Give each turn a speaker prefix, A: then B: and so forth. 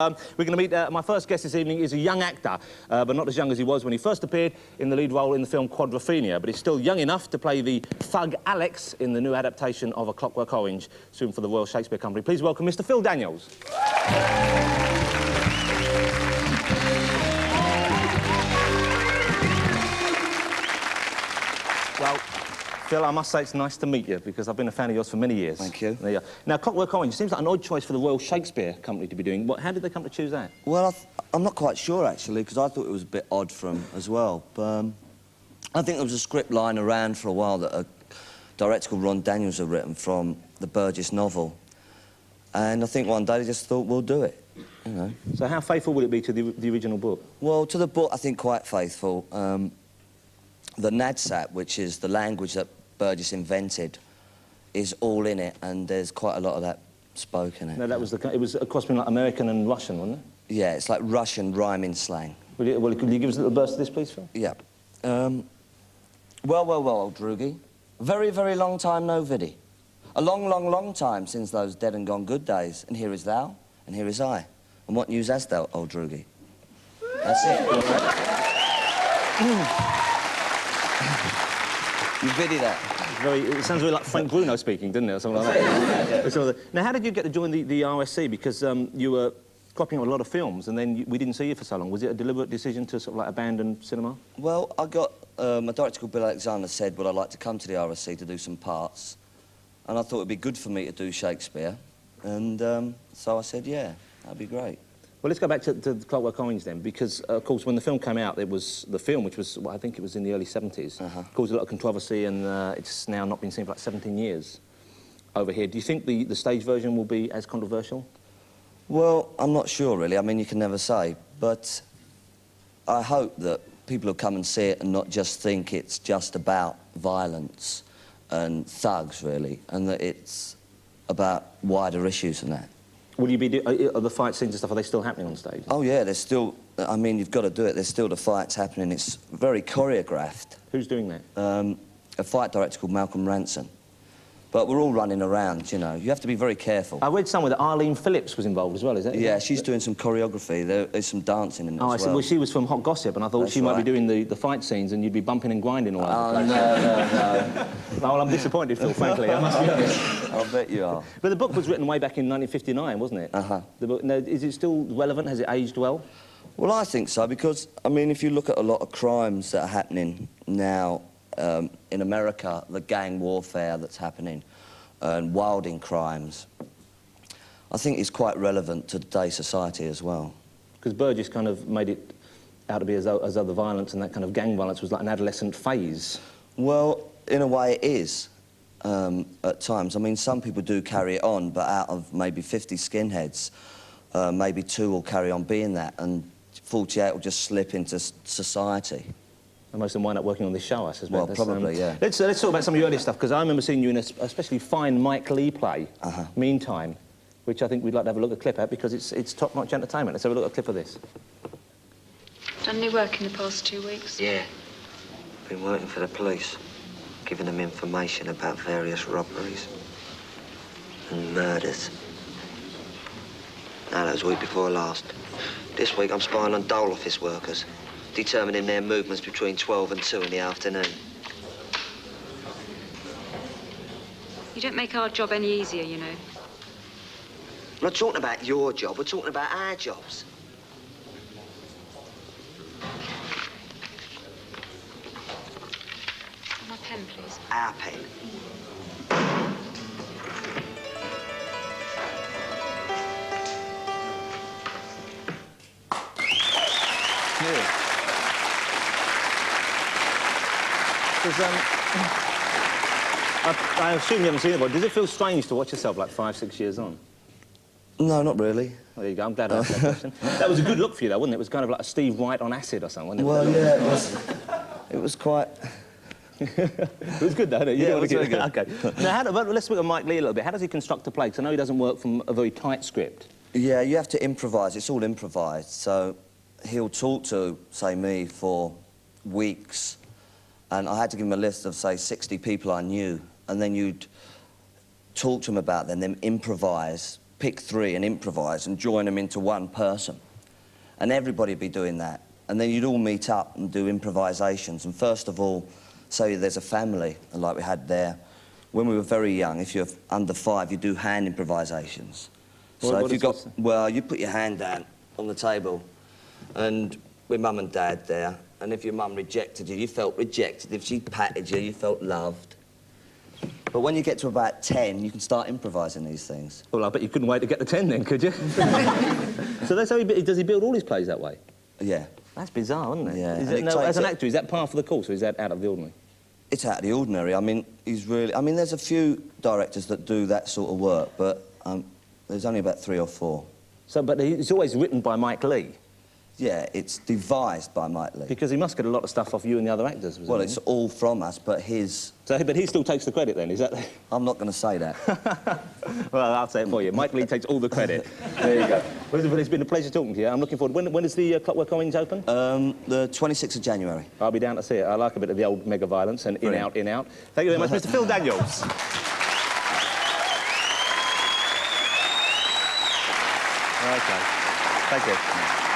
A: We're going to meet my first guest this evening is a young actor, but not as young as he was when he first appeared in the lead role in the film Quadrophenia, but he's still young enough to play the thug Alex in the new adaptation of A Clockwork Orange, soon for the Royal Shakespeare Company. Please welcome Mr. Phil Daniels. Well, Phil, I must say it's nice to meet you, because I've been a fan of yours for many years.
B: Thank you.
A: There you are. Now, Clockwork Orange seems like an odd choice for the Royal Shakespeare Company to be doing. How did they come to choose that?
B: Well, I'm not quite sure, actually, because I thought it was a bit odd for them as well. But I think there was a script lying around for a while that a director called Ron Daniels had written from the Burgess novel. And I think one day they just thought, we'll do it, you know.
A: So how faithful would it be to the original book?
B: Well, to the book, I think quite faithful. The Nadsat, which is the language that Burgess invented, is all in it, and there's quite a lot of that spoken in it.
A: No, that was it was a cross between like American and Russian, wasn't it?
B: Yeah, it's like Russian rhyming slang.
A: Could you give us a little burst of this, please, Phil?
B: Yeah. Well, old droogie. Very, very long time no viddy. A long, long, long time since those dead and gone good days. And here is thou, and here is I. And what news hast thou, old droogie? That's it. You viddy that.
A: It sounds very like Frank Bruno speaking, doesn't it, or something like that? Now, how did you get to join the RSC? Because you were copying a lot of films, and then we didn't see you for so long. Was it a deliberate decision to sort of like abandon cinema?
B: Well, I got a director called Bill Alexander said, would I like to come to the RSC to do some parts? And I thought it'd be good for me to do Shakespeare. And so I said, yeah, that'd be great.
A: Well, let's go back to the Clockwork Orange then, because, of course, when the film came out, it was the film, which was, well, I think it was in the early 70s, caused a lot of controversy, and it's now not been seen for like 17 years over here. Do you think the stage version will be as controversial?
B: Well, I'm not sure, really. I mean, you can never say. But I hope that people will come and see it and not just think it's just about violence and thugs, really, and that it's about wider issues than that.
A: Will you be are the fight scenes and stuff, are they still happening on stage?
B: Oh, yeah, there's still... I mean, you've got to do it. There's still the fights happening. It's very choreographed.
A: Who's doing that?
B: A fight director called Malcolm Ransom. But we're all running around, you know. You have to be very careful.
A: I read somewhere that Arlene Phillips was involved as well, is that?
B: Yeah, she's doing some choreography. There's some dancing in it as well.
A: I see. Well, she was from Hot Gossip, and I thought she might be doing the fight scenes, and you'd be bumping and grinding all over the place.
B: No.
A: Well, I'm disappointed, Phil, frankly. I must be honest.
B: I'll bet you are.
A: But the book was written way back in 1959, wasn't it? The book. Now, is it still relevant? Has it aged well?
B: Well, I think so, because, I mean, if you look at a lot of crimes that are happening now in America, the gang warfare that's happening, and wilding crimes, I think it's quite relevant to today's society as well.
A: Because Burgess kind of made it out to be as though the violence and that kind of gang violence was like an adolescent phase.
B: Well, in a way it is, at times. I mean, some people do carry it on, but out of maybe 50 skinheads, maybe 2 will carry on being that, and 48 will just slip into society.
A: And most of them wind up working on this show, I suspect.
B: Well, probably, yeah.
A: Let's talk about some of your earlier stuff, because I remember seeing you in a especially fine Mike Leigh play, Meantime, which I think we'd like to have a look at a clip at, because it's top-notch entertainment. Let's have a look at a clip of this.
C: Done any work in the past 2 weeks?
D: Yeah. Been working for the police, giving them information about various robberies and murders. No, that was week before last. This week I'm spying on dole office workers, determining their movements between 12 and 2 in the afternoon.
C: You don't make our job any easier, you know.
D: I'm not talking about your job, we're talking about our jobs.
C: My pen, please.
D: Our pen.
A: I assume you haven't seen it, but does it feel strange to watch yourself like 5, 6 years on?
B: No, not really.
A: Well, there you go, I'm glad I asked that question. That was a good look for you, though, wasn't it? It was kind of like a Steve Wright on acid or something, wasn't it?
B: Well, yeah, it was quite...
A: It was good, though, didn't it?
B: Yeah, it was very good.
A: OK. Now, let's look at Mike Leigh a little bit. How does he construct a play? Because I know he doesn't work from a very tight script.
B: Yeah, you have to improvise. It's all improvised. So he'll talk to, say, me for weeks, and I had to give him a list of, say, 60 people I knew, and then you'd talk to him about them, then improvise pick 3 and improvise and join them into one person. And everybody would be doing that. And then you'd all meet up and do improvisations. And first of all, say there's a family, like we had there. When we were very young, if you're under 5, you do hand improvisations. So if you've got, well, you put your hand down on the table, and with mum and dad there, and if your mum rejected you, you felt rejected. If she patted you, you felt loved. But when you get to about 10, you can start improvising these things.
A: Well, I bet you couldn't wait to get to 10 then, could you? So that's how does he build all his plays that way?
B: Yeah.
A: That's bizarre, isn't it?
B: Yeah.
A: As an actor, is that par for the course, or is that out of the ordinary?
B: It's out of the ordinary. I mean, there's a few directors that do that sort of work, but there's only about 3 or 4.
A: So, but it's always written by Mike Leigh?
B: Yeah, it's devised by Mike Leigh.
A: Because he must get a lot of stuff off you and the other actors,
B: Well, it's all from us, but his...
A: So, but he still takes the credit then, is that...
B: I'm not going to say that.
A: Well, I'll say it for you. Mike Leigh takes all the credit. There you go. Well, it's been a pleasure talking to you. I'm looking forward... When does the Clockwork Orange open?
B: The 26th of January.
A: I'll be down to see it. I like a bit of the old mega violence and in, out, in, out. Thank you very much, Mr. Phil Daniels. OK. Thank you.